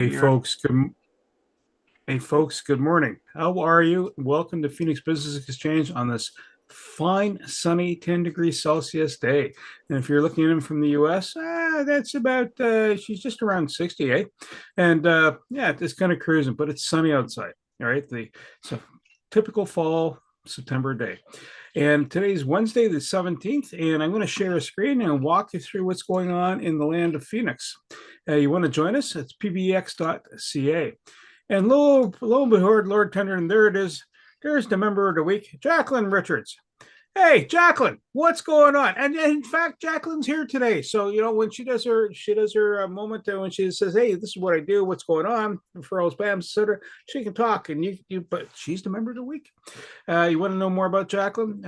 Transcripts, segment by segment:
Hey folks, good hey folks, good morning. How are you? Welcome to Phoenix Business Exchange on this fine, sunny 10 degrees Celsius day. And if you're looking at them from the US, that's about she's just around 68. And yeah, it's kind of cruising, but it's sunny outside. All right. It's a typical fall September day. And today's Wednesday, the 17th, and I'm going to share a screen and walk you through what's going on in the land of Phoenix. You want to join us? It's pbx.ca. And lo and behold, Lord Tender, and there it is. There's the member of the week, Jacqueline Richards. Hey, Jacqueline, what's going on? And in fact, Jacqueline's here today. So when she does her moment when she says, "Hey, this is what I do. What's going on?" Referrals, bam, etc. She can talk, and but she's the member of the week. You want to know more about Jacqueline?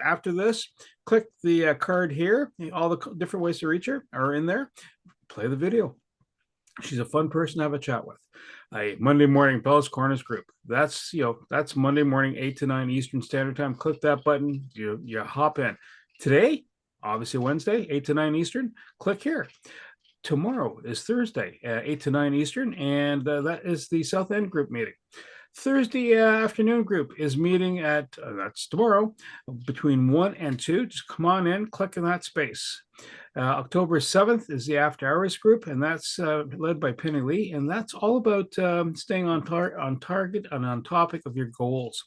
After this, click the card here. All the different ways to reach her are in there. Play the video. She's a fun person to have a chat with. A Monday morning Bell's Corners group. That's Monday morning, 8 to 9 Eastern Standard Time. Click that button. You hop in. Today, obviously Wednesday, 8 to 9 Eastern. Click here. Tomorrow is Thursday, 8 to 9 Eastern, and that is the South End group meeting. Thursday afternoon group is meeting at, that's tomorrow, between 1 and 2. Just come on in, click in that space. October 7th is the After Hours group, and that's led by Penny Lee, and that's all about staying on target and on topic of your goals.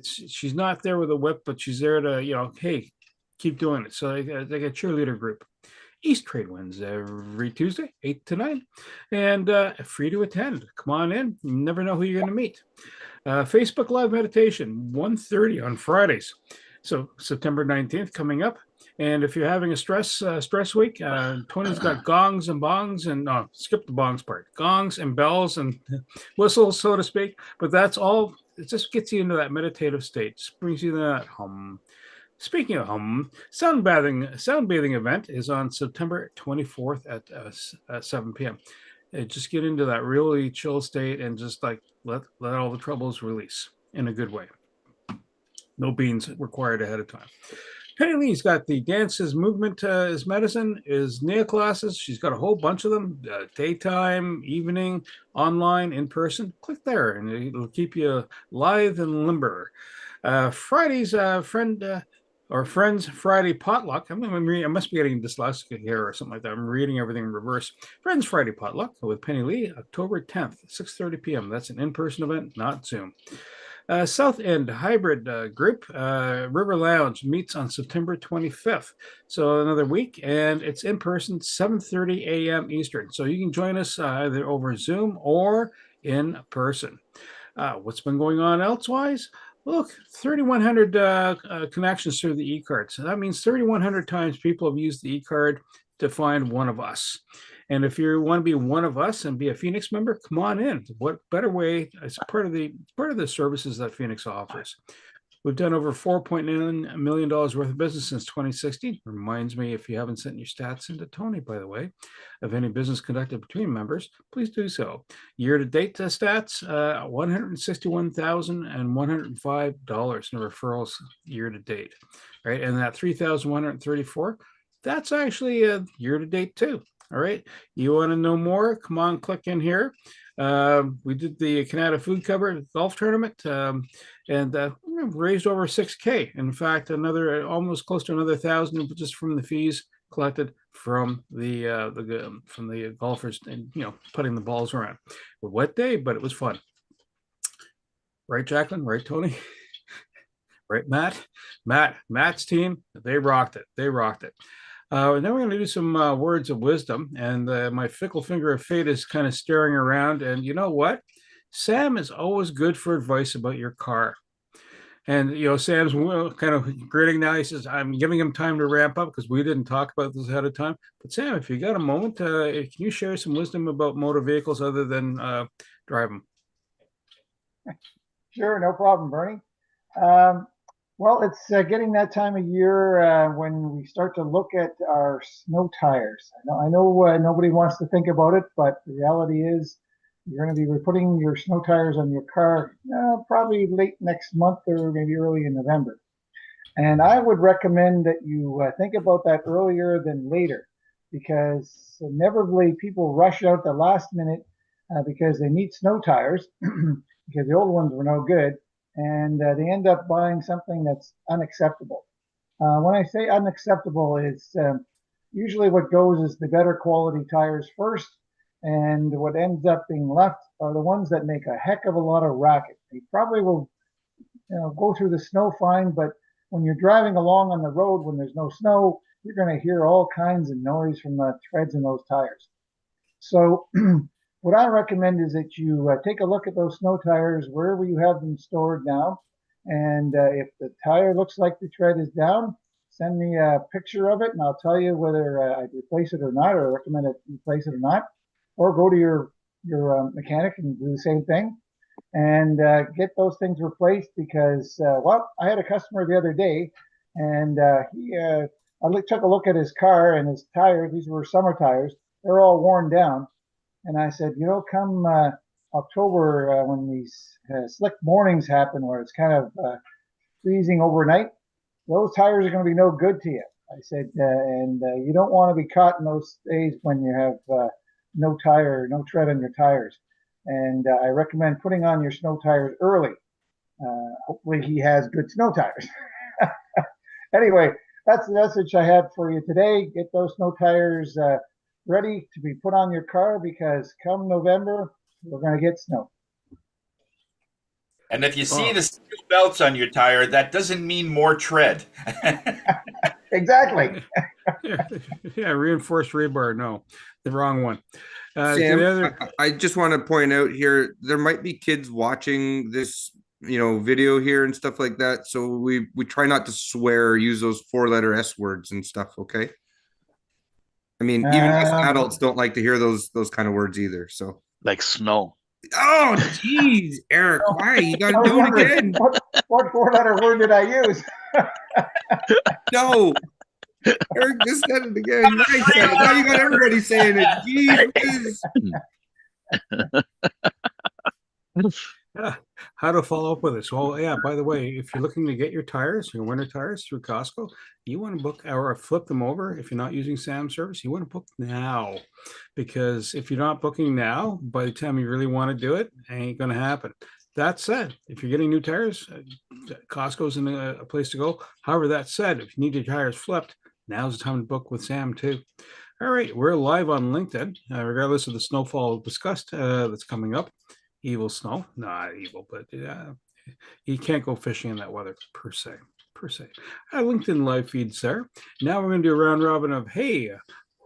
She's not there with a whip, but she's there to, hey, keep doing it. So they got a cheerleader group. East Trade wins every Tuesday, 8 to 9, and free to attend. Come on in. You never know who you're going to meet. Facebook Live Meditation, 1:30 on Fridays. So September 19th coming up. And if you're having a stress week, Tony's got gongs and bongs and skip the bongs part, gongs and bells and whistles, so to speak. But that's all. It just gets you into that meditative state. Just brings you to that hum. Speaking of sound bathing event is on September 24th at 7 p.m. Just get into that really chill state and just like let all the troubles release in a good way. No beans required ahead of time. Penny Lee's got the Dances Movement is Medicine, is NEA classes. She's got a whole bunch of them, daytime, evening, online, in person. Click there and it'll keep you lithe and limber. Friday's Friends Friday Potluck. I must be getting dyslexic here or something like that. I'm reading everything in reverse. Friends Friday Potluck with Penny Lee, October 10th, 6:30 p.m. That's an in-person event, not Zoom. South End Hybrid Group, River Lounge meets on September 25th. So another week, and it's in person, 7:30 a.m. Eastern. So you can join us either over Zoom or in person. What's been going on elsewise? Look, 3,100 connections through the e-card. So that means 3,100 times people have used the e-card to find one of us. And if you want to be one of us and be a Phoenix member, come on in. What better way? It's part of the services that Phoenix offers. We've done over $4.9 million worth of business since 2016. Reminds me, if you haven't sent your stats into Tony, by the way, of any business conducted between members, please do so. Year-to-date stats, $161,105 in referrals year-to-date, right? And that 3,134, that's actually a year-to-date too. All right. You want to know more? Come on, click in here. We did the Canada Food Cover golf tournament and raised over 6K. In fact, almost close to another 1,000 just from the fees collected from the golfers and putting the balls around. A wet day, but it was fun. Right, Jacqueline? Right, Tony? Right, Matt? Matt's team, they rocked it. They rocked it. Then we're going to do some words of wisdom, and my fickle finger of fate is kind of staring around. And you know what? Sam is always good for advice about your car. And Sam's kind of grinning now. He says, "I'm giving him time to ramp up because we didn't talk about this ahead of time." But Sam, if you got a moment, can you share some wisdom about motor vehicles other than drive them? Sure, no problem, Bernie. Well, it's getting that time of year when we start to look at our snow tires. I know nobody wants to think about it, but the reality is you're going to be putting your snow tires on your car probably late next month or maybe early in November. And I would recommend that you think about that earlier than later because inevitably people rush out the last minute because they need snow tires because the old ones were no good, and they end up buying something that's unacceptable. When I say unacceptable, it's usually what goes is the better quality tires first, and what ends up being left are the ones that make a heck of a lot of racket. They probably will, go through the snow fine, but when you're driving along on the road when there's no snow, you're going to hear all kinds of noise from the treads in those tires. So what I recommend is that you take a look at those snow tires wherever you have them stored now. And if the tire looks like the tread is down, send me a picture of it and I'll tell you whether I'd replace it or not, or recommend it replace it or not. Or go to your mechanic and do the same thing and get those things replaced because, well, I had a customer the other day and I took a look at his car and his tires. These were summer tires. They're all worn down. And I said, come October when these slick mornings happen where it's kind of freezing overnight, those tires are going to be no good to you. I said, and you don't want to be caught in those days when you have no tread on your tires. And I recommend putting on your snow tires early. Hopefully he has good snow tires. Anyway, that's the message I had for you today. Get those snow tires ready to be put on your car because come November, we're going to get snow. And if you see the steel belts on your tire, that doesn't mean more tread. Exactly. Yeah, reinforced rebar. No, the wrong one. Sam, I just want to point out here, there might be kids watching this, video here and stuff like that. So we try not to swear or use those 4-letter S words and stuff. Okay. I mean, even us adults don't like to hear those kind of words either. So like snow. Oh, geez, Eric, why you got to do it again? What 4-letter word did I use? No. Eric just said it again. I said it. Now you got everybody saying it. Jeez. How to follow up with this? Well, yeah, by the way, if you're looking to get your winter tires through Costco, you want to book or flip them over. If you're not using Sam's service, you want to book now, because if you're not booking now, by the time you really want to do it, it ain't going to happen. That said, if you're getting new tires, Costco's a place to go. However, that said, if you need your tires flipped, now's the time to book with Sam too. All right, we're live on LinkedIn, regardless of the snowfall discussed that's coming up. Evil snow, not evil, but you can't go fishing in that weather per se. LinkedIn live feeds there. Now we're going to do a round robin of, hey,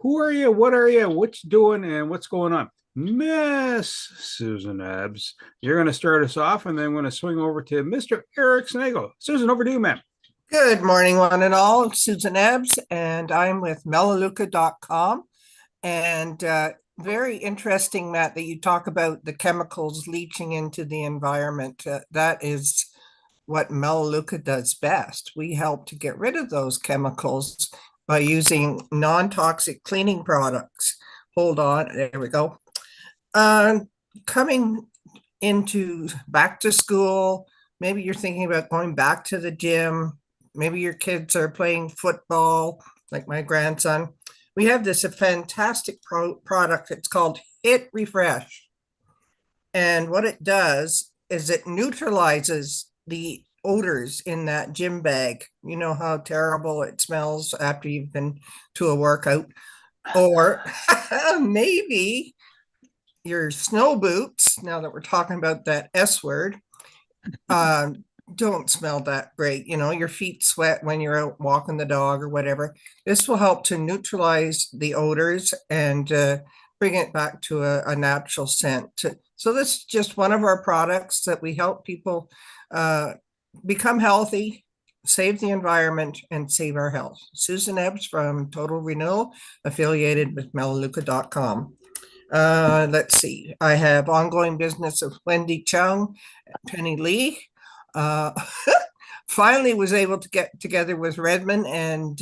who are you? What are you? What's doing? And what's going on? Miss Susan Ebbs, you're going to start us off, and then I'm going to swing over to Mr. Eric Snagle. Susan, over to you, ma'am. Good morning, one and all. I'm Susan Ebbs, and I'm with Melaleuca.com. And very interesting, Matt, that you talk about the chemicals leaching into the environment. That is what Melaleuca does best. We help to get rid of those chemicals by using non-toxic cleaning products. Hold on, there we go. Coming into back to school, maybe you're thinking about going back to the gym. Maybe your kids are playing football, like my grandson. We have this fantastic product. It's called Hit Refresh. And what it does is it neutralizes the odors in that gym bag. You know how terrible it smells after you've been to a workout. Or maybe your snow boots, now that we're talking about that S word, don't smell that great. Your feet sweat when you're out walking the dog or whatever. This will help to neutralize the odors and bring it back to a natural scent. So this is just one of our products that we help people become healthy, save the environment, and save our health. Susan Ebbs from Total Renewal, affiliated with Melaleuca.com. Let's see. I have ongoing business of Wendy Chung, Penny Lee. Finally was able to get together with Redmond and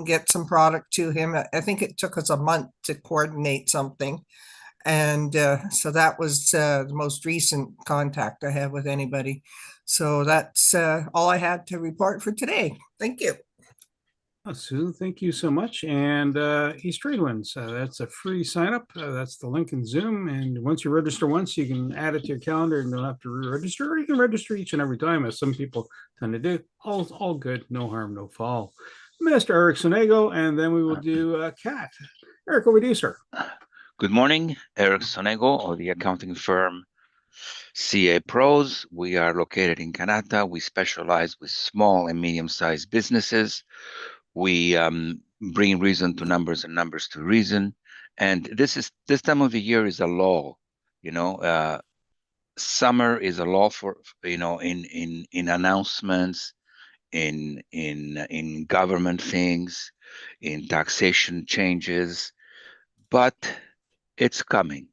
get some product to him. I think it took us a month to coordinate something. And so that was the most recent contact I have with anybody. So that's all I had to report for today. Thank you. Susan, thank you so much. And East Tradelands, that's a free sign up. That's the link in Zoom. And once you register once, you can add it to your calendar and don't have to re-register, or you can register each and every time, as some people tend to do. All good, no harm, no foul. Mr. Eric Sonego, and then we will do Kat. Eric, over to you, sir. Good morning, Eric Sonego of the accounting firm CA Pros. We are located in Canada. We specialize with small and medium-sized businesses. We bring reason to numbers and numbers to reason. And this time of the year is a lull. Summer is a lull for in announcements, in government things, in taxation changes, but it's coming.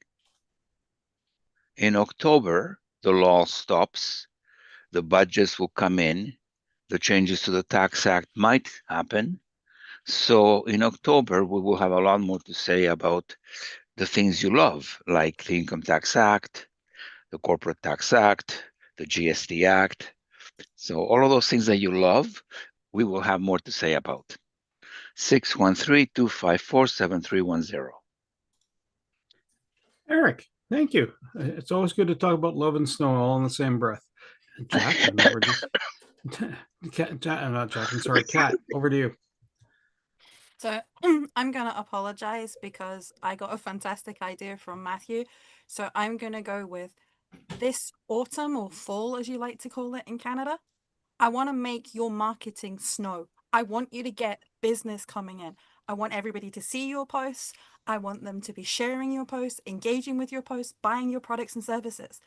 In October, the law stops, the budgets will come in, the changes to the Tax Act might happen. So in October, we will have a lot more to say about the things you love, like the Income Tax Act, the Corporate Tax Act, the GST Act. So all of those things that you love, we will have more to say about. 613-254-7310. Eric, thank you. It's always good to talk about love and snow all in the same breath. Jacqueline, over to not Jacqueline, sorry, Kat, over to you. So I'm going to apologize because I got a fantastic idea from Matthew. So I'm going to go with this autumn, or fall, as you like to call it in Canada. I want to make your marketing snow. I want you to get business coming in. I want everybody to see your posts. I want them to be sharing your posts, engaging with your posts, buying your products and services.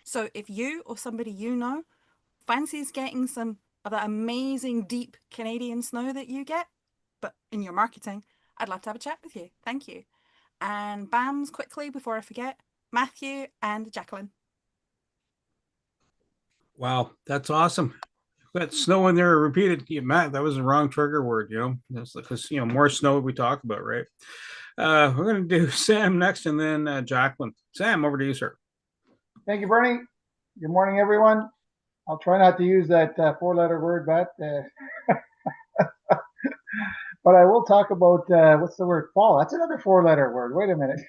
So if you or somebody you know fancies getting some of that amazing deep Canadian snow that you get, but in your marketing, I'd love to have a chat with you. Thank you. And BAMs, quickly before I forget, Matthew and Jacqueline. Wow, that's awesome. That snow in there repeated. Yeah, Matt, that was the wrong trigger word, That's because more snow we talk about, right? We're going to do Sam next, and then Jacqueline. Sam, over to you, sir. Thank you, Bernie. Good morning, everyone. I'll try not to use that four-letter word, but but I will talk about what's the word? Fall. That's another four-letter word. Wait a minute.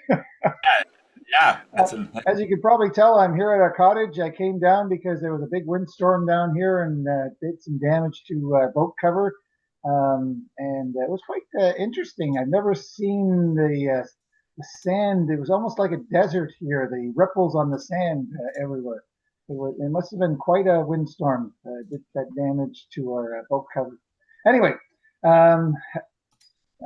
Yeah. As you can probably tell, I'm here at our cottage. I came down because there was a big windstorm down here and did some damage to boat cover. And it was quite interesting. I've never seen the sand. It was almost like a desert here. The ripples on the sand everywhere. It must have been quite a windstorm did that damage to our boat cover. Anyway,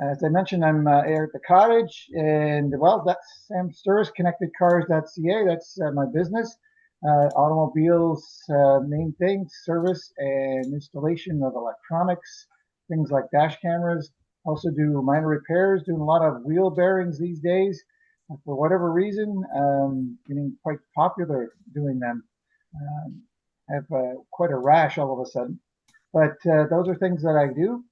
as I mentioned, I'm here at the cottage, and well, that's Sam Sturz, ConnectedCars.ca. That's my business. Automobiles, main thing, service and installation of electronics, things like dash cameras. Also do minor repairs, doing a lot of wheel bearings these days. For whatever reason, getting quite popular doing them. Have quite a rash all of a sudden. But those are things that I do.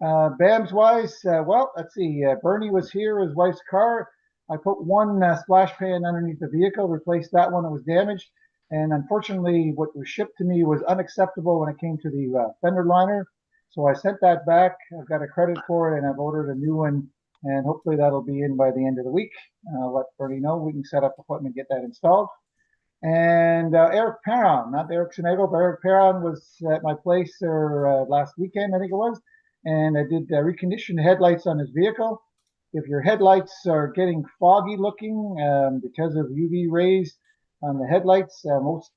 BAMs wise, well, let's see. Bernie was here, his wife's car. I put one splash pan underneath the vehicle, replaced that one that was damaged. And unfortunately, what was shipped to me was unacceptable when it came to the fender liner. So I sent that back. I've got a credit for it, and I've ordered a new one. And hopefully that'll be in by the end of the week. I'll let Bernie know. We can set up an appointment, get that installed. And Eric Perron, not Eric Sonego, but Eric Perron was at my place there last weekend, I think it was. And I did recondition the headlights on his vehicle. If your headlights are getting foggy looking because of UV rays on the headlights, most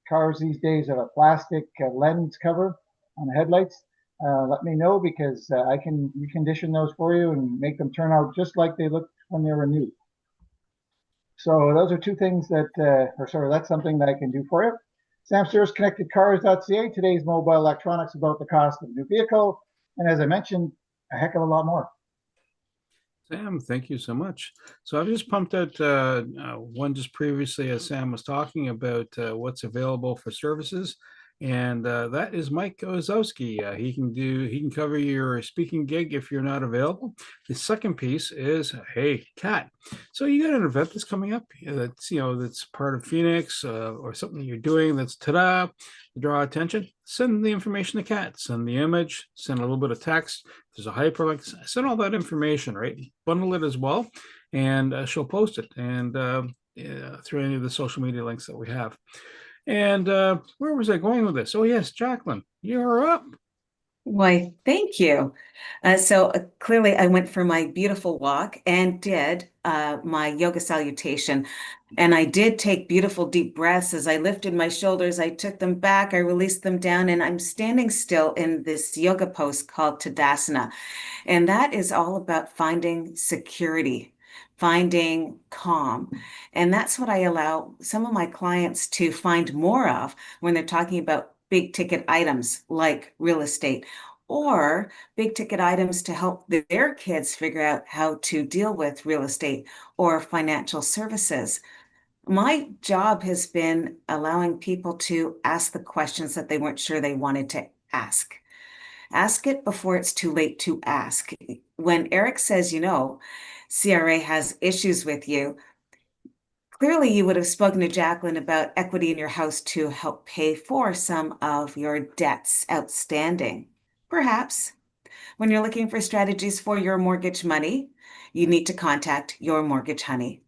cars these days have a plastic lens cover on the headlights. Let me know because I can recondition those for you and make them turn out just like they looked when they were new. So those are two things that, that's something that I can do for you. Sam Sturz, ConnectedCars.ca. Today's mobile electronics about the cost of a new vehicle. And as I mentioned, a heck of a lot more. Sam, thank you so much. So I've just pumped out one just previously as Sam was talking about what's available for services. And that is Mike Ozowski. He can cover your speaking gig if you're not available. The second piece is, hey, Kat. So you got an event that's coming up that's that's part of Phoenix or something that you're doing that's ta-da, to draw attention. Send the information to Kat. Send the image. Send a little bit of text. If there's a hyperlink. Send all that information. Right. Bundle it as well, and she'll post it and through any of the social media links that we have. And where was I going with this? Oh, yes, Jacqueline, you're up. Why, thank you. Clearly, I went for my beautiful walk and did my yoga salutation. And I did take beautiful deep breaths as I lifted my shoulders. I took them back, I released them down, and I'm standing still in this yoga pose called Tadasana. And that is all about finding security, finding calm. And that's what I allow some of my clients to find more of when they're talking about big ticket items like real estate or big ticket items to help their kids figure out how to deal with real estate or financial services. My job has been allowing people to ask the questions that they weren't sure they wanted to ask. Ask it before it's too late to ask. When Eric says, CRA has issues with you, clearly you would have spoken to Jacqueline about equity in your house to help pay for some of your debts outstanding. Perhaps when you're looking for strategies for your mortgage money, you need to contact your mortgage honey.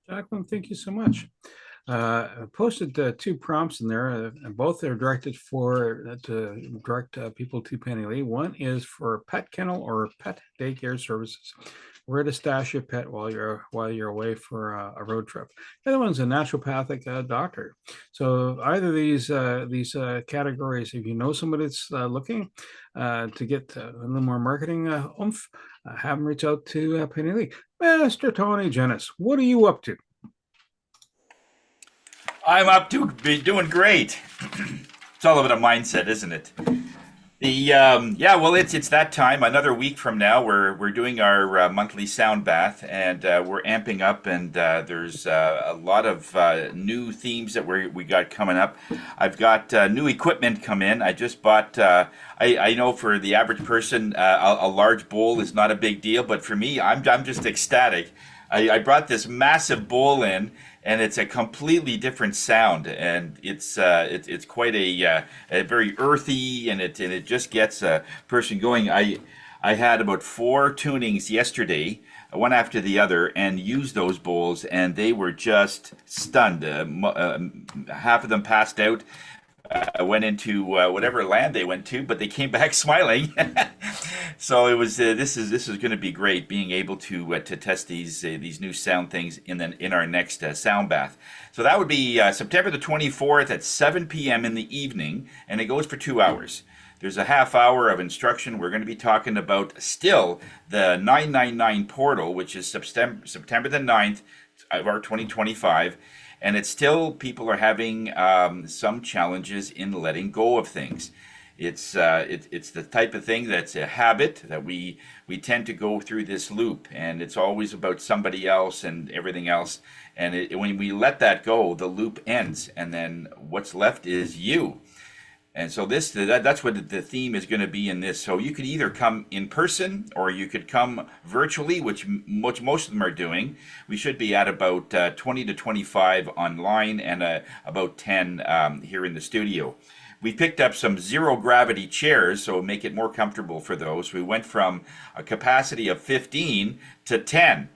Jacqueline, thank you so much. I posted two prompts in there, and both are directed to direct people to Penny Lee. One is for pet kennel or pet daycare services, where to stash your pet while you're away for a road trip. The other one's a naturopathic doctor. So either of these categories, if you know somebody that's looking to get a little more marketing oomph, have them reach out to Penny Lee. Mr. Tony Jennis, what are you up to? I'm up to be doing great. It's all about a mindset, isn't it? It's that time. Another week from now, we're doing our monthly sound bath, and we're amping up. And there's a lot of new themes that we got coming up. I've got new equipment come in. I just bought. I know for the average person, a large bowl is not a big deal, but for me, I'm just ecstatic. I brought this massive bowl in, and it's a completely different sound, and it's quite a very earthy, and it just gets a person going. I had about 4 tunings yesterday, one after the other, and used those bowls, and they were just stunned. Half of them passed out. Went into whatever land they went to, but they came back smiling. So it was. This is going to be great, being able to test these new sound things in our next sound bath. So that would be September the 24th at 7 p.m. in the evening, and it goes for 2 hours. There's a half hour of instruction. We're going to be talking about still the 999 portal, which is September the 9th of our 2025. And it's still, people are having some challenges in letting go of things. It's the type of thing that's a habit that we tend to go through this loop, and it's always about somebody else and everything else. And when we let that go, the loop ends, and then what's left is you. And so that's what the theme is going to be in this. So you could either come in person or you could come virtually, which most of them are doing. We should be at about 20 to 25 online and about 10 here in the studio. We picked up some zero gravity chairs, so make it more comfortable for those. We went from a capacity of 15 to 10.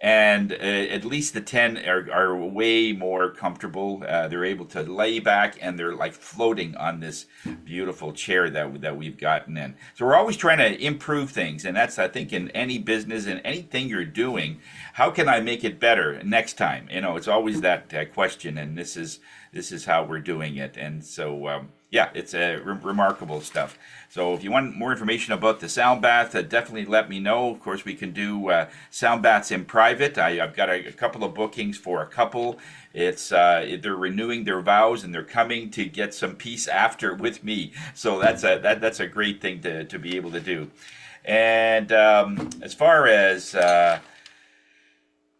And at least the 10 are way more comfortable. They're able to lay back, and they're like floating on this beautiful chair that we've gotten in. So we're always trying to improve things, and that's, I think, in any business and anything you're doing, how can I make it better next time? It's always that question, and this is how we're doing it. And so it's remarkable stuff. So if you want more information about the sound bath, definitely let me know. Of course, we can do sound baths in private. I've got a couple of bookings for a couple. They're renewing their vows, and they're coming to get some peace after with me. So that's a great thing to be able to do. And as far as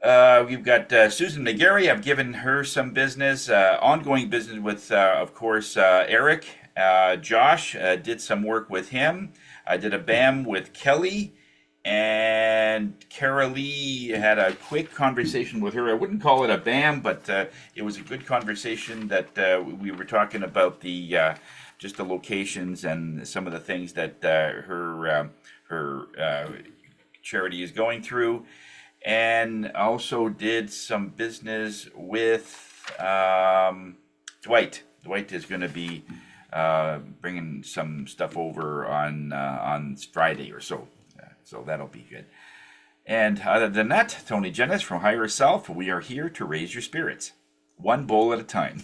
We've got Susan McGarry. I've given her some business, ongoing business with, of course, Eric. Josh did some work with him. I did a BAM with Kelly. And Cara Lee had a quick conversation with her. I wouldn't call it a BAM, but it was a good conversation that we were talking about the just the locations and some of the things that her charity is going through. And also did some business with Dwight. Dwight is going to be bringing some stuff over on Friday or so. So that'll be good. And other than that, Tony Jennis from Higher Self, we are here to raise your spirits, one bowl at a time.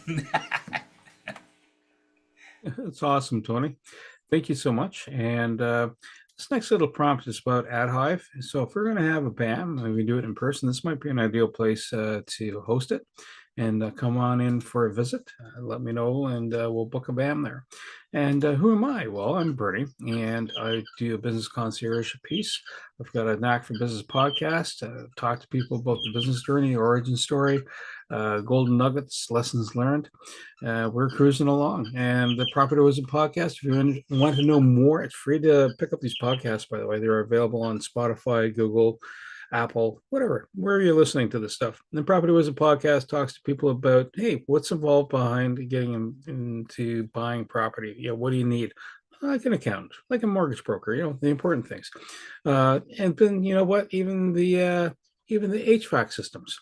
That's awesome, Tony. Thank you so much. And this next little prompt is about AdHive. So if we're going to have a BAM and we do it in person, this might be an ideal place to host it. And come on in for a visit. Let me know, and we'll book a BAM there. And who am I? Well, I'm Bernie, and I do a business concierge piece. I've got a Knack for Business podcast. Talk to people about the business journey, origin story, golden nuggets, lessons learned. We're cruising along. And the Property Wizard podcast, if you want to know more, it's free to pick up these podcasts, by the way. They're available on Spotify, Google, Apple, whatever, wherever you're listening to this stuff. And the Property Wizard podcast talks to people about, hey, what's involved behind getting into buying property? What do you need? Like an accountant, like a mortgage broker, the important things. And then, you know what, even the HVAC systems,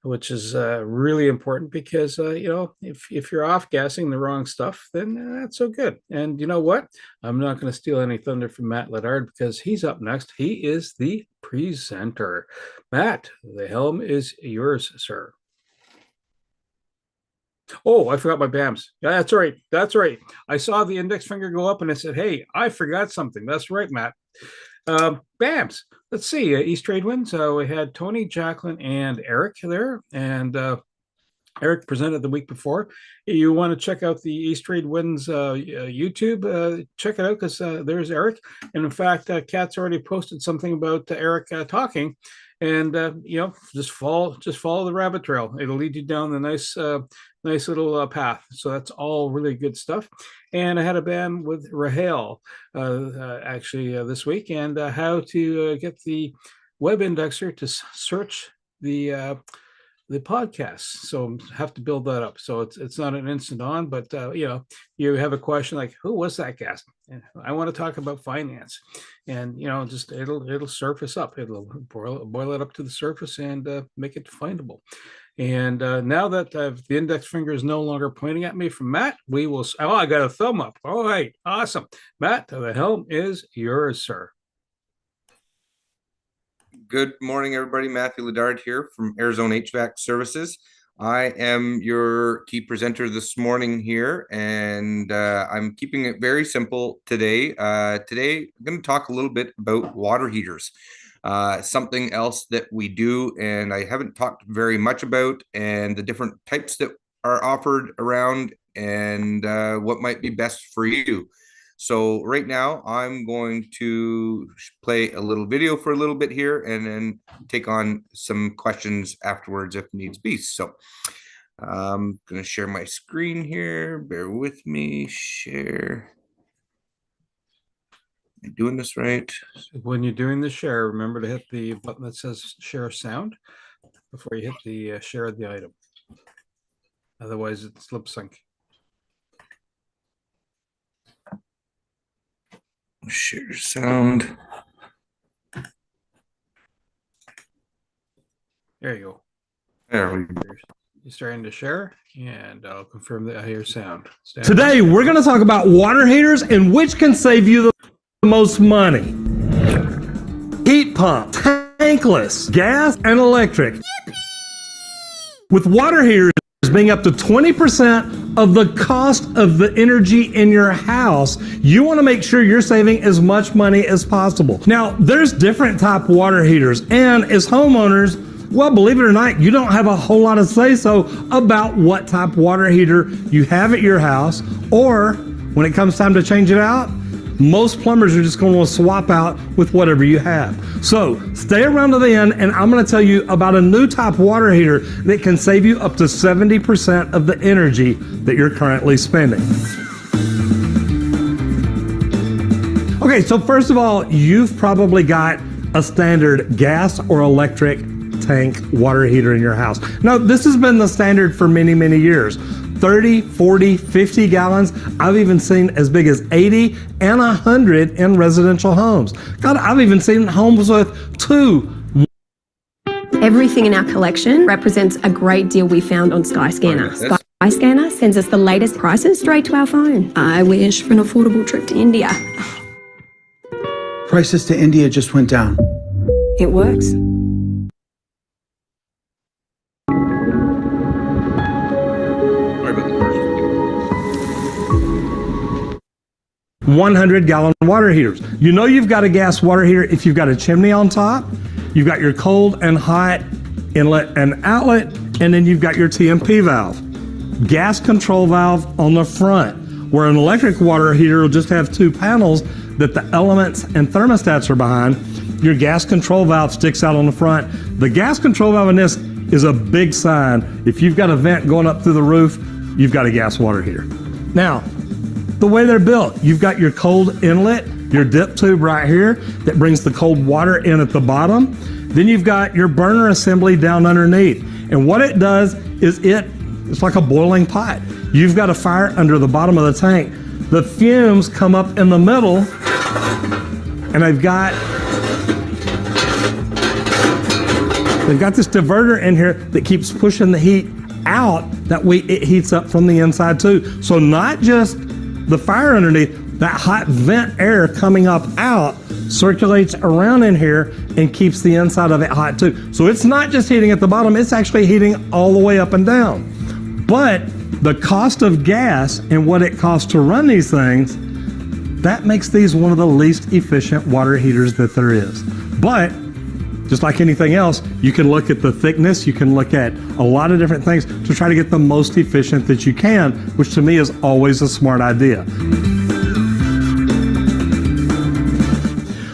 which is really important because, if you're off-gassing the wrong stuff, then that's so good. And you know what? I'm not going to steal any thunder from Matt Ledard because he's up next. He is the presenter. Matt, the helm is yours, sir. Oh, I forgot my BAMs. Yeah, that's right. That's right. I saw the index finger go up and I said, hey, I forgot something. That's right, Matt. BAMs. Let's see. East Trade Winds. We had Tony, Jacqueline, and Eric there. And Eric presented the week before. You want to check out the East Trade Winds YouTube, check it out because there's Eric. And in fact, Kat's already posted something about Eric talking. And just follow the rabbit trail. It'll lead you down the nice little path. So that's all really good stuff. And I had a BAM with Rahel actually this week, and how to get the web indexer to search the podcast. So have to build that up. So it's not an instant on, but you have a question like, who was that guest? And I want to talk about finance, and just it'll surface up. It'll boil it up to the surface and make it findable. And now that the index finger is no longer pointing at me from Matt, we will. Oh, I got a thumb up. All right, awesome, Matt. The helm is yours, sir. Good morning, everybody. Matthew Ledard here from Arizona HVAC Services. I am your key presenter this morning here, and I'm keeping it very simple today. Today, I'm going to talk a little bit about water heaters, something else that we do, and I haven't talked very much about, and the different types that are offered around, and what might be best for you. So right now, I'm going to play a little video for a little bit here and then take on some questions afterwards if needs be. So I'm going to share my screen here. Bear with me. Share. Am I doing this right? When you're doing the share, remember to hit the button that says share sound before you hit the share of the item. Otherwise, it's lip sync. Share sound. There you go. There we go. You're starting to share, and I'll confirm that I hear sound. Today, we're going to talk about water heaters and which can save you the most money. Heat pump, tankless, gas, and electric. Yippee! With water heaters being up to 20% of the cost of the energy in your house, you want to make sure you're saving as much money as possible. Now, there's different type water heaters, and as homeowners, well, believe it or not, you don't have a whole lot of say-so about what type water heater you have at your house, or when it comes time to change it out, most plumbers are just going to swap out with whatever you have. So stay around to the end, and I'm going to tell you about a new type water heater that can save you up to 70% of the energy that you're currently spending. Okay, so first of all, you've probably got a standard gas or electric tank water heater in your house. Now, this has been the standard for many, many years. 30, 40, 50 gallons. I've even seen as big as 80 and 100 in residential homes. God, I've even seen homes with 2. Everything in our collection represents a great deal we found on Skyscanner. Skyscanner sends us the latest prices straight to our phone. I wish for an affordable trip to India. Prices to India just went down. It works. Sorry about the commercial. 100-gallon water heaters. You know you've got a gas water heater if you've got a chimney on top, you've got your cold and hot inlet and outlet, and then you've got your TMP valve. Gas control valve on the front, where an electric water heater will just have 2 panels that the elements and thermostats are behind. Your gas control valve sticks out on the front. The gas control valve in this is a big sign. If you've got a vent going up through the roof, you've got a gas water heater. Now, the way they're built, you've got your cold inlet, your dip tube right here that brings the cold water in at the bottom. Then you've got your burner assembly down underneath. And what it does is it's like a boiling pot. You've got a fire under the bottom of the tank. The fumes come up in the middle, and they've got this diverter in here that keeps pushing the heat out. That way it heats up from the inside too. So not just the fire underneath, that hot vent air coming up out circulates around in here and keeps the inside of it hot too. So it's not just heating at the bottom, it's actually heating all the way up and down. But the cost of gas and what it costs to run these things, that makes these one of the least efficient water heaters that there is. But just like anything else, you can look at the thickness, you can look at a lot of different things to try to get the most efficient that you can, which to me is always a smart idea.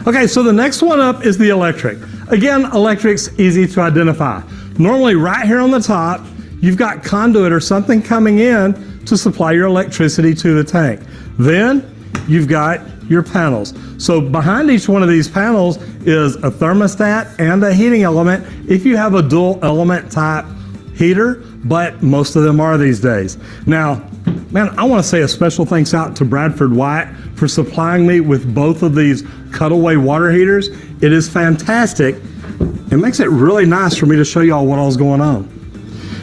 Okay, so the next one up is the electric. Again, electric's easy to identify. Normally right here on the top, you've got conduit or something coming in to supply your electricity to the tank. Then you've got your panels. So behind each one of these panels is a thermostat and a heating element if you have a dual element type heater, but most of them are these days. Now, man, I want to say a special thanks out to Bradford White for supplying me with both of these cutaway water heaters. It is fantastic. It makes it really nice for me to show y'all what all's going on.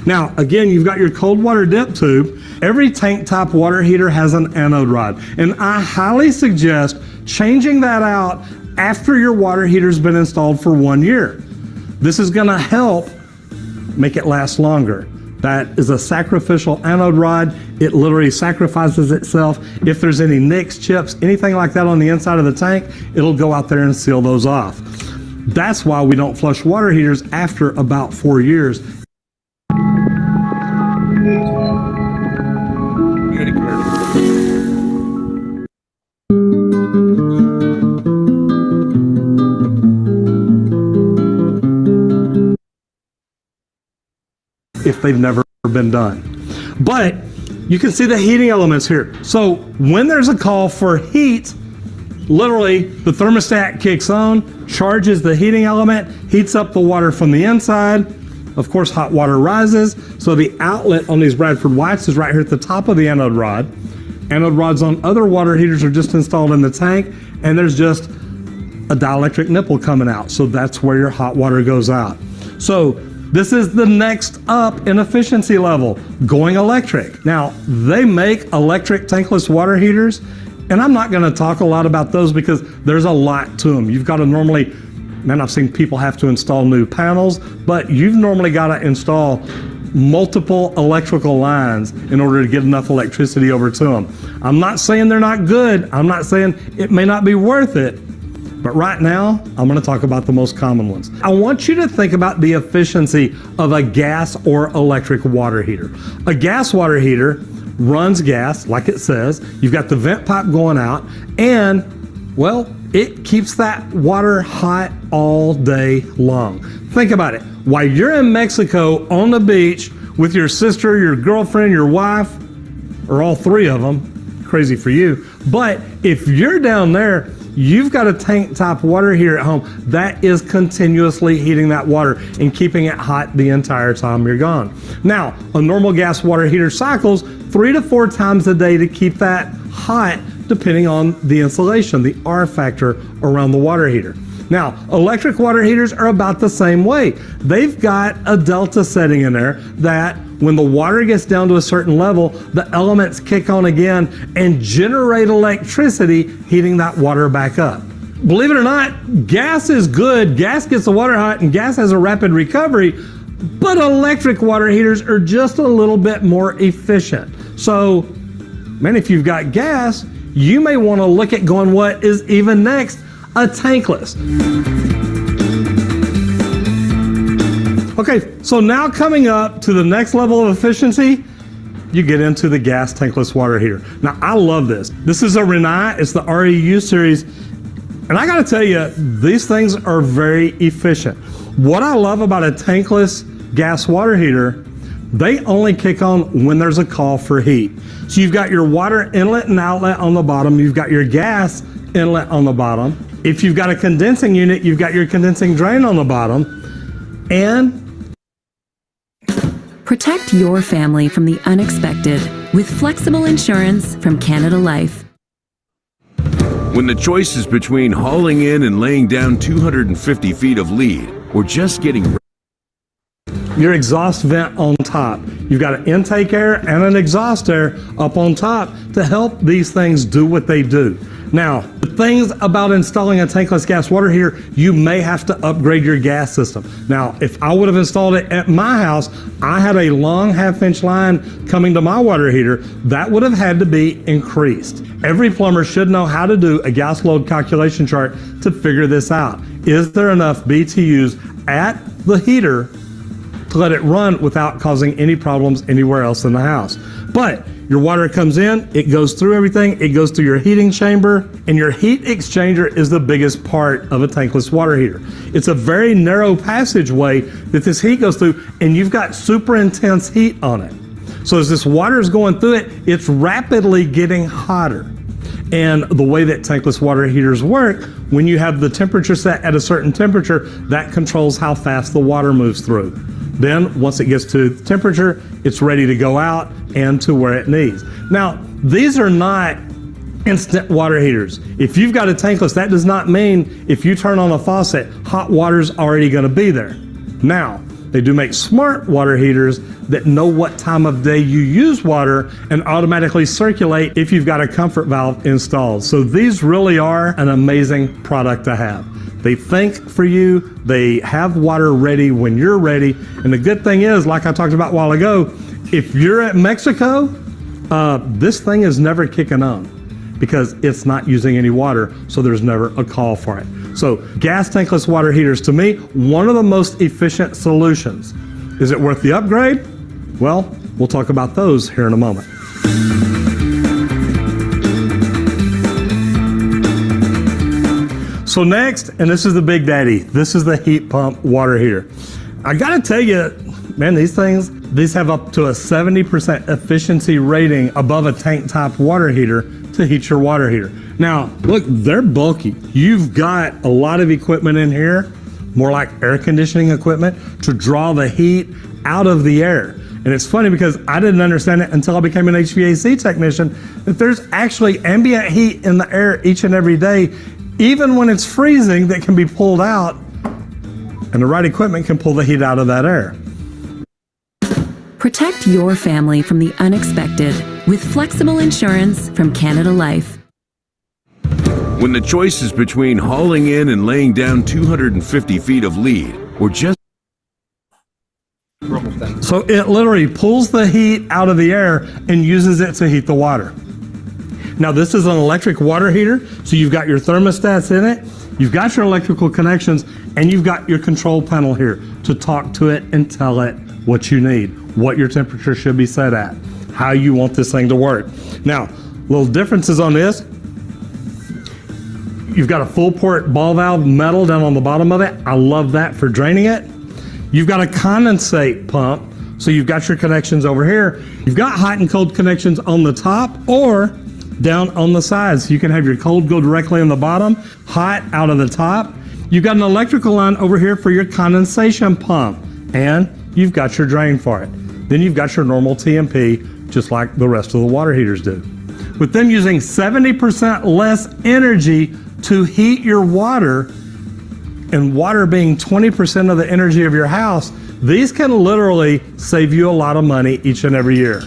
Now, again, you've got your cold water dip tube. Every tank type water heater has an anode rod, and I highly suggest changing that out after your water heater's been installed for 1 year. This is gonna help make it last longer. That is a sacrificial anode rod. It literally sacrifices itself. If there's any nicks, chips, anything like that on the inside of the tank, it'll go out there and seal those off. That's why we don't flush water heaters after about 4 years. If they've never been done. But you can see the heating elements here. So when there's a call for heat, literally the thermostat kicks on, charges the heating element, heats up the water from the inside. Of course, hot water rises. So the outlet on these Bradford Whites is right here at the top of the anode rod. Anode rods on other water heaters are just installed in the tank, and there's just a dielectric nipple coming out. So that's where your hot water goes out. So this is the next up in efficiency level, going electric. Now, they make electric tankless water heaters, and I'm not gonna talk a lot about those because there's a lot to them. You've gotta normally, man, I've seen people have to install new panels, but you've normally gotta install multiple electrical lines in order to get enough electricity over to them. I'm not saying they're not good. I'm not saying it may not be worth it. But right now, I'm going to talk about the most common ones. I want you to think about the efficiency of a gas or electric water heater. A gas water heater runs gas, like it says. You've got the vent pipe going out, and, well, it keeps that water hot all day long. Think about it. While you're in Mexico on the beach with your sister, your girlfriend, your wife, or all three of them, crazy for you, but if you're down there, you've got a tank top water heater at home that is continuously heating that water and keeping it hot the entire time you're gone. Now, a normal gas water heater cycles 3 to 4 times a day to keep that hot, depending on the insulation, the R factor around the water heater. Now, electric water heaters are about the same way. They've got a delta setting in there that when the water gets down to a certain level, the elements kick on again and generate electricity, heating that water back up. Believe it or not, gas is good. Gas gets the water hot and gas has a rapid recovery, but electric water heaters are just a little bit more efficient. So, man, if you've got gas, you may want to look at going, what is even next? A tankless. Okay, so now coming up to the next level of efficiency, you get into the gas tankless water heater. Now, I love this. This is a Rinnai, it's the REU series, and I gotta tell you, these things are very efficient. What I love about a tankless gas water heater, they only kick on when there's a call for heat. So you've got your water inlet and outlet on the bottom, you've got your gas inlet on the bottom. If you've got a condensing unit, you've got your condensing drain on the bottom, and protect your family from the unexpected with flexible insurance from Canada Life. When the choice is between hauling in and laying down 250 feet of lead or just getting your exhaust vent on top. You've got an intake air and an exhaust air up on top to help these things do what they do. Now, the things about installing a tankless gas water heater, you may have to upgrade your gas system. Now, if I would have installed it at my house, I had a long 1/2-inch line coming to my water heater. That would have had to be increased. Every plumber should know how to do a gas load calculation chart to figure this out. Is there enough BTUs at the heater to let it run without causing any problems anywhere else in the house? But your water comes in, it goes through everything, it goes through your heating chamber, and your heat exchanger is the biggest part of a tankless water heater. It's a very narrow passageway that this heat goes through, and you've got super intense heat on it. So as this water is going through it, it's rapidly getting hotter. And the way that tankless water heaters work, when you have the temperature set at a certain temperature, that controls how fast the water moves through. Then, once it gets to the temperature, it's ready to go out and to where it needs. Now, these are not instant water heaters. If you've got a tankless, that does not mean if you turn on a faucet, hot water's already going to be there. Now, they do make smart water heaters that know what time of day you use water and automatically circulate if you've got a comfort valve installed. So these really are an amazing product to have. They think for you, they have water ready when you're ready. And the good thing is, like I talked about a while ago, if you're at Mexico, this thing is never kicking on because it's not using any water, so there's never a call for it. So gas tankless water heaters, to me, one of the most efficient solutions. Is it worth the upgrade? Well, we'll talk about those here in a moment. So next, and this is the big daddy, this is the heat pump water heater. I gotta tell you, man, these have up to a 70% efficiency rating above a tank top water heater to heat your water heater. Now, look, they're bulky. You've got a lot of equipment in here, more like air conditioning equipment, to draw the heat out of the air. And it's funny because I didn't understand it until I became an HVAC technician, that there's actually ambient heat in the air each and every day, even when it's freezing, that can be pulled out, and the right equipment can pull the heat out of that air. Protect your family from the unexpected with flexible insurance from Canada Life. When the choice is between hauling in and laying down 250 feet of lead or just... So it literally pulls the heat out of the air and uses it to heat the water. Now this is an electric water heater, so you've got your thermostats in it, you've got your electrical connections, and you've got your control panel here to talk to it and tell it what you need, what your temperature should be set at. how you want this thing to work. Now, little differences on this. You've got a full port ball valve metal down on the bottom of it. I love that for draining it. You've got a condensate pump. So you've got your connections over here. You've got hot and cold connections on the top or down on the sides. You can have your cold go directly on the bottom, hot out of the top. You've got an electrical line over here for your condensation pump, and you've got your drain for it. Then you've got your normal TMP, just like the rest of the water heaters do. With them using 70% less energy to heat your water, and water being 20% of the energy of your house, these can literally save you a lot of money each and every year.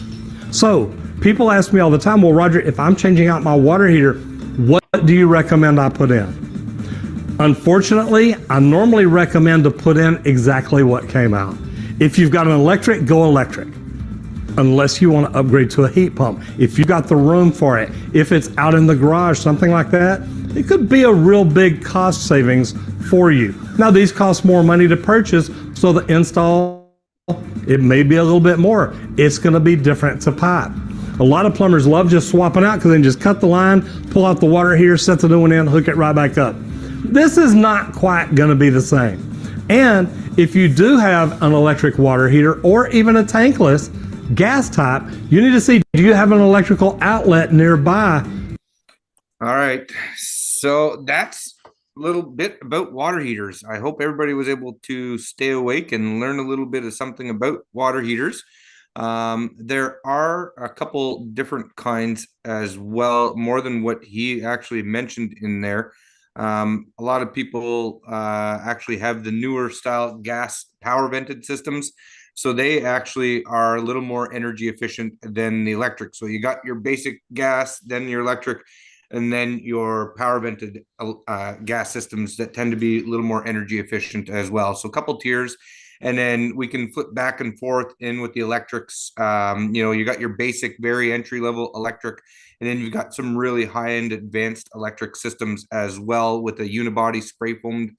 So people ask me all the time, well, Roger, if I'm changing out my water heater, what do you recommend I put in? Unfortunately, I normally recommend to put in exactly what came out. If you've got an electric, go electric, unless you want to upgrade to a heat pump. If you got the room for it, if it's out in the garage, something like that, it could be a real big cost savings for you. Now, these cost more money to purchase, so the install, it may be a little bit more. It's going to be different to pipe. A lot of plumbers love just swapping out because they can just cut the line, pull out the water heater, set the new one in, hook it right back up. This is not quite going to be the same. And if you do have an electric water heater or even a tankless gas type, you need to see, do you have an electrical outlet nearby? All right. So that's a little bit about water heaters. I hope everybody was able to stay awake and learn a little bit of something about water heaters. There are a couple different kinds as well, more than what he actually mentioned in there. A lot of people actually have the newer style gas power vented systems. So they actually are a little more energy efficient than the electric. So you got your basic gas, then your electric, and then your power vented gas systems that tend to be a little more energy efficient as well. So a couple tiers, and then we can flip back and forth in with the electrics. You got your basic, very entry level electric, and then you've got some really high end advanced electric systems as well with a unibody spray foamed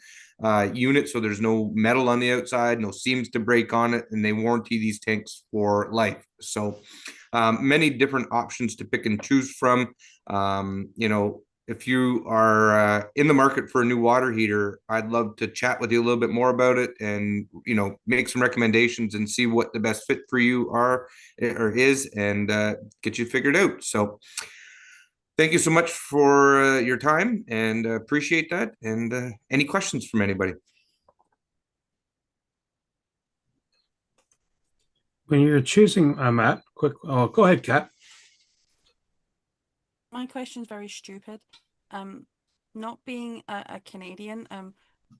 unit. So there's no metal on the outside, no seams to break on it, and they warranty these tanks for life. So many different options to pick and choose from. If you are in the market for a new water heater, I'd love to chat with you a little bit more about it and, make some recommendations and see what the best fit for you are or is, and get you figured out. So thank you so much for your time, and appreciate that. And any questions from anybody? When you're choosing, Matt, quick, go ahead, Kat. My question's very stupid. Not being a Canadian,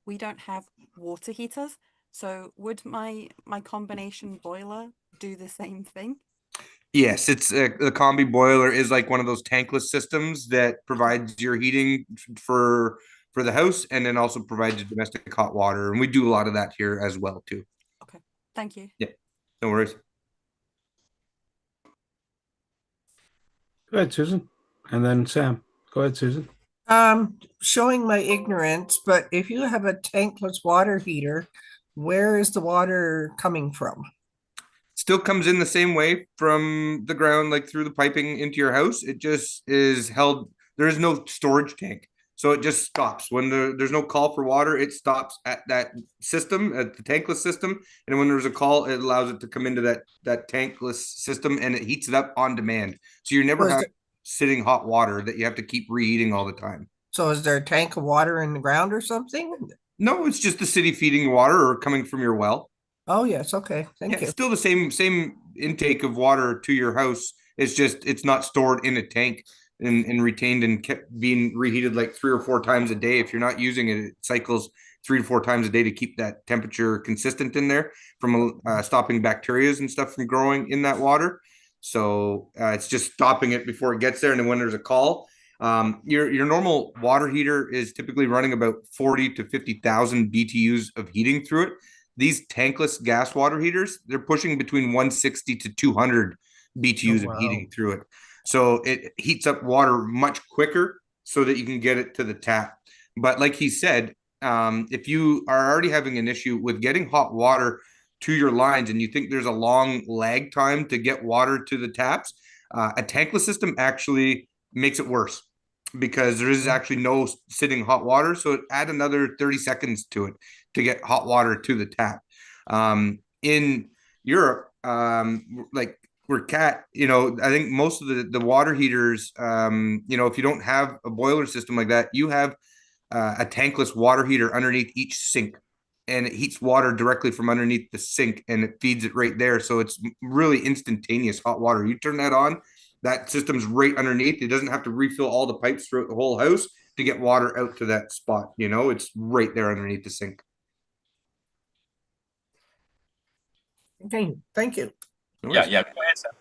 we don't have water heaters. So would my combination boiler do the same thing? Yes, it's the combi boiler is like one of those tankless systems that provides your heating for the house, and then also provides domestic hot water. And we do a lot of that here as well too. Okay, thank you. Yeah, no worries. Go ahead, Susan. And then Sam. Go ahead, Susan. Showing my ignorance, but if you have a tankless water heater, where is the water coming from? Still comes in the same way from the ground, like through the piping into your house. It just is held. There is no storage tank. So it just stops when there's no call for water. It stops at that system, at the tankless system, and when there's a call, it allows it to come into that tankless system, and it heats it up on demand. So you never have sitting hot water that you have to keep reheating all the time. So is there a tank of water in the ground or something? No, it's just the city feeding water or coming from your well. Oh yes, okay, thank you. It's still the same intake of water to your house. It's just it's not stored in a tank and retained and kept being reheated like 3 or 4 times a day. If you're not using it, it cycles 3 to 4 times a day to keep that temperature consistent in there from stopping bacteria and stuff from growing in that water. So it's just stopping it before it gets there. And then when there's a call, your normal water heater is typically running about 40 to 50,000 BTUs of heating through it. These tankless gas water heaters, they're pushing between 160 to 200 BTUs of heating through it. So it heats up water much quicker so that you can get it to the tap. But like he said, if you are already having an issue with getting hot water to your lines and you think there's a long lag time to get water to the taps, a tankless system actually makes it worse because there is actually no sitting hot water. So add another 30 seconds to it to get hot water to the tap. In Europe, like we're cat, I think most of the water heaters, if you don't have a boiler system like that, you have a tankless water heater underneath each sink, and it heats water directly from underneath the sink and it feeds it right there. So it's really instantaneous hot water. You turn that on, that system's right underneath. It doesn't have to refill all the pipes throughout the whole house to get water out to that spot. It's right there underneath the sink. Okay, thank you. Yeah. Go ahead, Sam.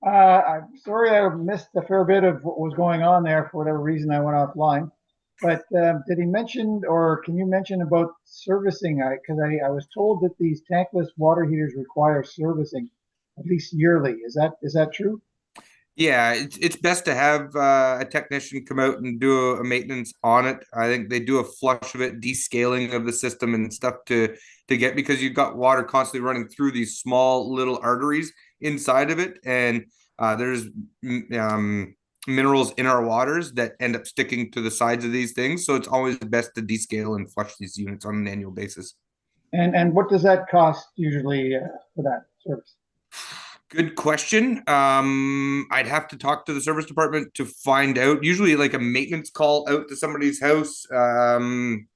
I'm sorry I missed a fair bit of what was going on there. For whatever reason, I went offline. But did he mention, or can you mention about servicing? Because I was told that these tankless water heaters require servicing at least yearly. Is that true? Yeah, it's best to have a technician come out and do a maintenance on it. I think they do a flush of it, descaling of the system and stuff to get, because you've got water constantly running through these small little arteries inside of it, and there's minerals in our waters that end up sticking to the sides of these things. So it's always best to descale and flush these units on an annual basis. And what does that cost usually for that service? Good question. I'd have to talk to the service department to find out. Usually like a maintenance call out to somebody's house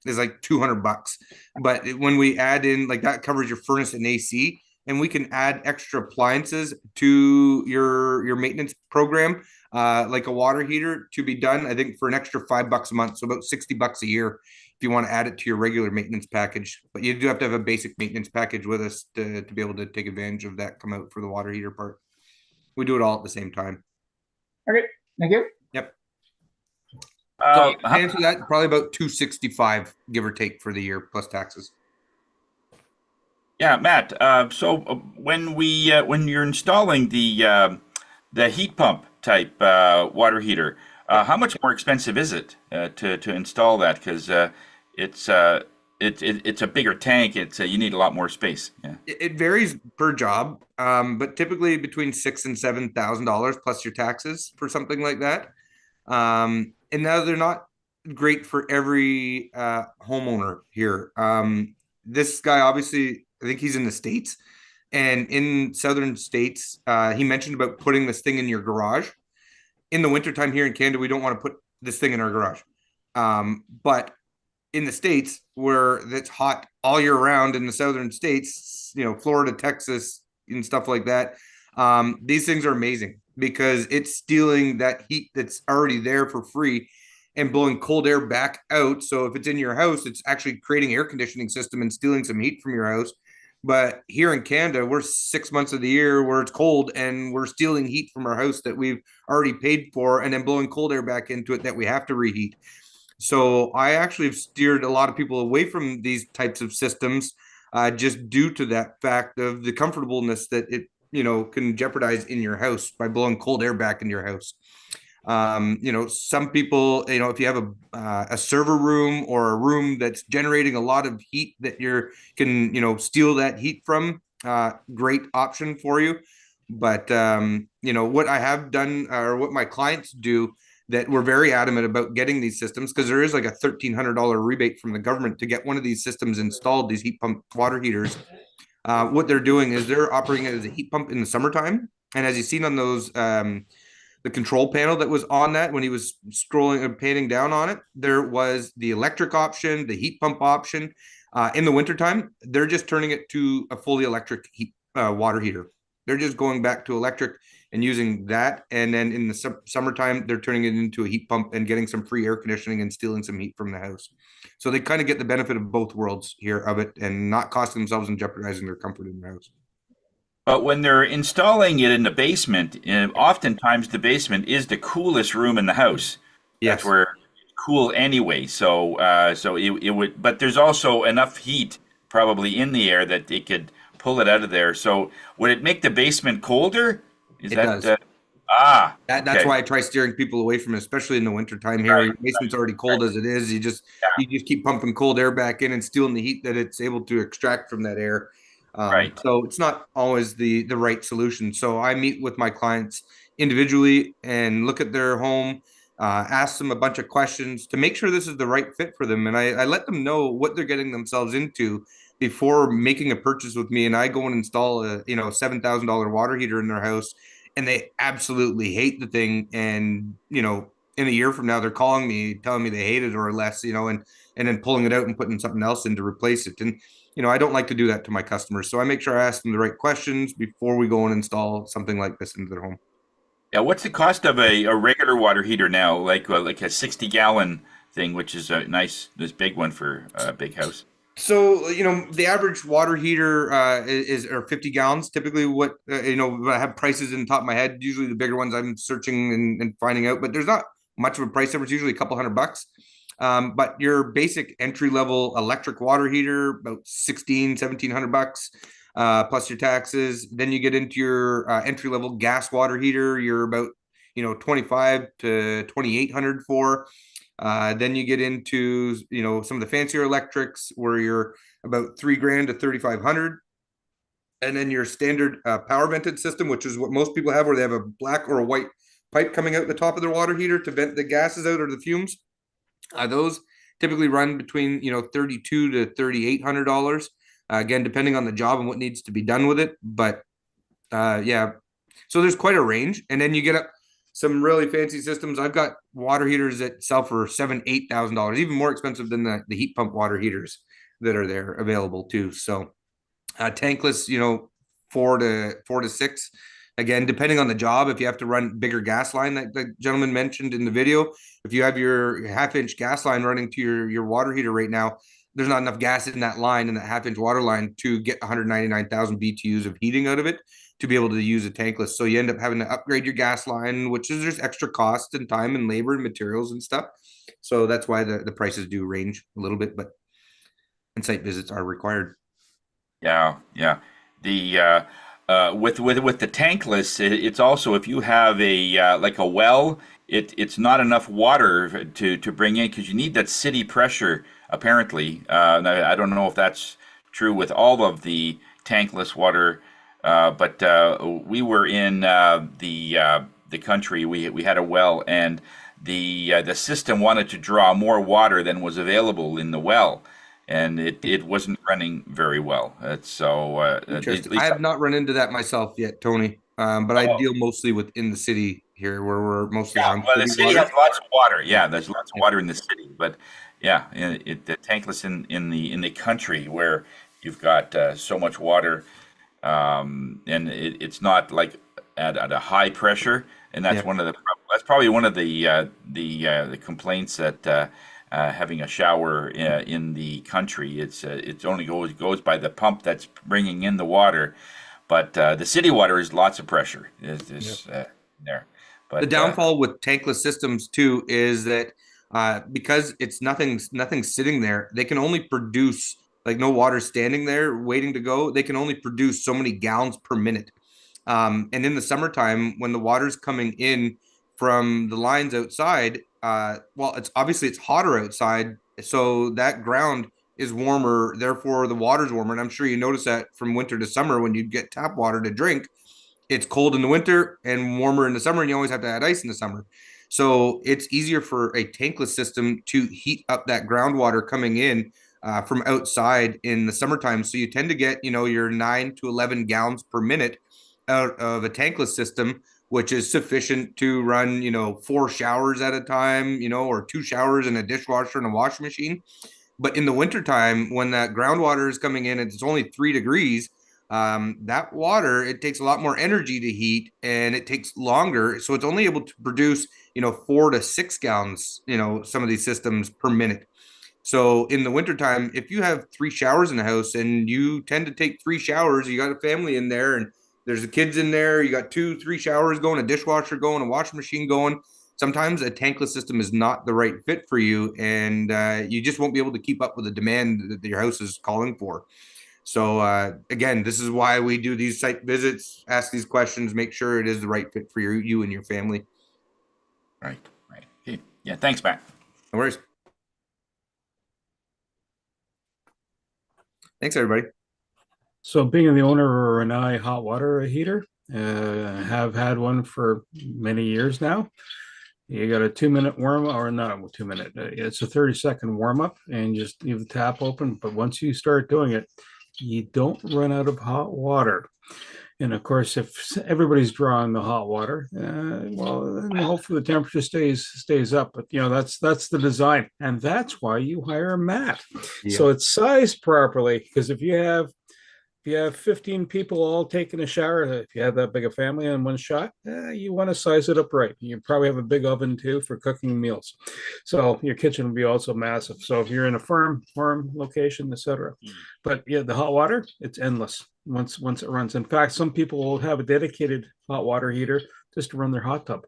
is like $200. But when we add in, like, that covers your furnace and AC, and we can add extra appliances to your maintenance program, like a water heater to be done, I think, for an extra $5 a month. So about $60 a year if you want to add it to your regular maintenance package. But you do have to have a basic maintenance package with us to be able to take advantage of that come out for the water heater part. We do it all at the same time. Okay, thank you. Yep. So to answer that, probably about $265, give or take, for the year plus taxes. Yeah, Matt. So when you're installing the heat pump type water heater, how much more expensive is it to install that? Because it's a bigger tank. You need a lot more space. Yeah. It varies per job, but typically between $6,000 and $7,000 plus your taxes for something like that. And now they're not great for every homeowner here. This guy, obviously, I think he's in the States, and in southern states, he mentioned about putting this thing in your garage. In the wintertime here in Canada, we don't want to put this thing in our garage. But in the States, where it's hot all year round in the southern states, Florida, Texas, and stuff like that, these things are amazing because it's stealing that heat that's already there for free and blowing cold air back out. So if it's in your house, it's actually creating air conditioning system and stealing some heat from your house. But here in Canada, we're 6 months of the year where it's cold and we're stealing heat from our house that we've already paid for and then blowing cold air back into it that we have to reheat. So I actually have steered a lot of people away from these types of systems just due to that fact of the comfortableness that it can jeopardize in your house by blowing cold air back into your house. Some people, if you have a server room or a room that's generating a lot of heat that can steal that heat from, great option for you. But what I have done, or what my clients do, that we're very adamant about getting these systems, because there is like a $1,300 rebate from the government to get one of these systems installed, these heat pump water heaters. What they're doing is they're operating it as a heat pump in the summertime, and as you've seen on those the control panel that was on that when he was scrolling and panning down on it, there was the electric option, the heat pump option. In the wintertime, they're just turning it to a fully electric water heater. They're just going back to electric and using that. And then in the summertime, they're turning it into a heat pump and getting some free air conditioning and stealing some heat from the house. So they kind of get the benefit of both worlds here of it and not costing themselves and jeopardizing their comfort in their house. But when they're installing it in the basement, oftentimes the basement is the coolest room in the house. Yes. That's where it's cool anyway. So it would, but there's also enough heat probably in the air that it could pull it out of there. So would it make the basement colder? It does. Ah, That's okay. why I try steering people away from it, especially in the wintertime here. Right, Your basement's already cold as it is. You just keep pumping cold air back in and stealing the heat that it's able to extract from that air. Right. So it's not always the right solution. So I meet with my clients individually and look at their home, ask them a bunch of questions to make sure this is the right fit for them. And I let them know what they're getting themselves into before making a purchase with me. And I go and install a $7,000 water heater in their house, and they absolutely hate the thing. And in a year from now, they're calling me, telling me they hate it or less, and then pulling it out and putting something else in to replace it. And I don't like to do that to my customers. So I make sure I ask them the right questions before we go and install something like this into their home. Yeah, what's the cost of a regular water heater now? Like a 60-gallon thing, which is a this big one for a big house. So the average water heater is 50 gallons. Typically, what I have prices in the top of my head. Usually, the bigger ones I'm searching and finding out, but there's not much of a price difference. Usually, a couple $100. But your basic entry level electric water heater, about $1,700 plus your taxes. Then you get into your entry level gas water heater. You're about 25 to 2,800 for. Then you get into some of the fancier electrics where you're about $3,000 to 3,500. And then your standard power vented system, which is what most people have, where they have a black or a white pipe coming out the top of their water heater to vent the gases out or the fumes. Those typically run between $3,200 to $3,800. Again, depending on the job and what needs to be done with it. But yeah, so there's quite a range. And then you get up some really fancy systems. I've got water heaters that sell for $7,000-8,000, even more expensive than the heat pump water heaters that are there available too. So tankless, 4 to 6. Again, depending on the job, if you have to run bigger gas line that the gentleman mentioned in the video, if you have your half-inch gas line running to your water heater right now, there's not enough gas in that line, in that half-inch water line, to get 199,000 BTUs of heating out of it to be able to use a tankless. So you end up having to upgrade your gas line, which is there's extra cost and time and labor and materials and stuff. So that's why the prices do range a little bit, but site visits are required. Yeah, yeah. The with the tankless, it's also, if you have a like a well, it's not enough water to bring in, because you need that city pressure. Apparently, I don't know if that's true with all of the tankless water, but we were in the country. We had a well, and the system wanted to draw more water than was available in the well, and it wasn't running very well. So at least I have not run into that myself yet, Tony. But I deal mostly within the city here, where we're mostly on well, the city city water. has lots of water. Yeah, there's lots of water in the city, but yeah, the tankless in the country where you've got so much water, and it's not like at a high pressure, and that's that's probably one of the complaints that having a shower in the country. It's only goes by the pump that's bringing in the water, but the city water is lots of pressure. Is there? But the downfall with tankless systems too is that because it's nothing sitting there, they can only produce, like, no water standing there waiting to go. They can only produce so many gallons per minute. And in the summertime, when the water's coming in from the lines outside, well, it's hotter outside, so that ground is warmer. Therefore, the water's warmer. And I'm sure you notice that from winter to summer when you get tap water to drink. It's cold in the winter and warmer in the summer, and you always have to add ice in the summer. So it's easier for a tankless system to heat up that groundwater coming in from outside in the summertime. So you tend to get, your 9 to 11 gallons per minute out of a tankless system, which is sufficient to run, 4 showers at a time, or 2 showers and a dishwasher and a washing machine. But in the wintertime, when that groundwater is coming in and it's only 3 degrees, that water, it takes a lot more energy to heat, and it takes longer. So it's only able to produce, 4 to 6 gallons, some of these systems per minute. So in the wintertime, if you have 3 showers in the house and you tend to take 3 showers, you got a family in there and there's the kids in there, you got 2-3 showers going, a dishwasher going, a washing machine going. Sometimes a tankless system is not the right fit for you, and you just won't be able to keep up with the demand that your house is calling for. So again, this is why we do these site visits, ask these questions, make sure it is the right fit for you and your family. Right. Okay. Yeah, thanks, Matt. No worries. Thanks, everybody. So being the owner of a Renai hot water heater, I have had one for many years now. You got a 2-minute warm, or not a 2-minute, it's a 30-second warm up, and just leave the tap open. But once you start doing it, you don't run out of hot water. And of course, if everybody's drawing the hot water, well, then hopefully the temperature stays up. But that's the design, and that's why you hire a mat. Yeah. So it's sized properly, because if you have 15 people all taking a shower, if you have that big a family in one shot, you want to size it up right. You probably have a big oven too for cooking meals. So your kitchen will be also massive. So if you're in a farm location, etc. But yeah, the hot water, it's endless once it runs. In fact, some people will have a dedicated hot water heater just to run their hot tub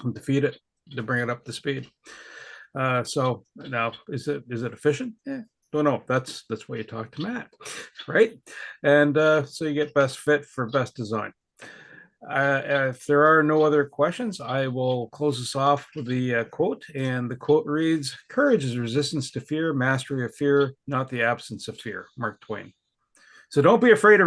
and to feed it, to bring it up to speed. So now, is it efficient? Yeah. Don't know. That's why you talk to Matt, right? And so you get best fit for best design. If there are no other questions, I will close this off with the quote. And the quote reads, "Courage is resistance to fear, mastery of fear, not the absence of fear." Mark Twain. So don't be afraid of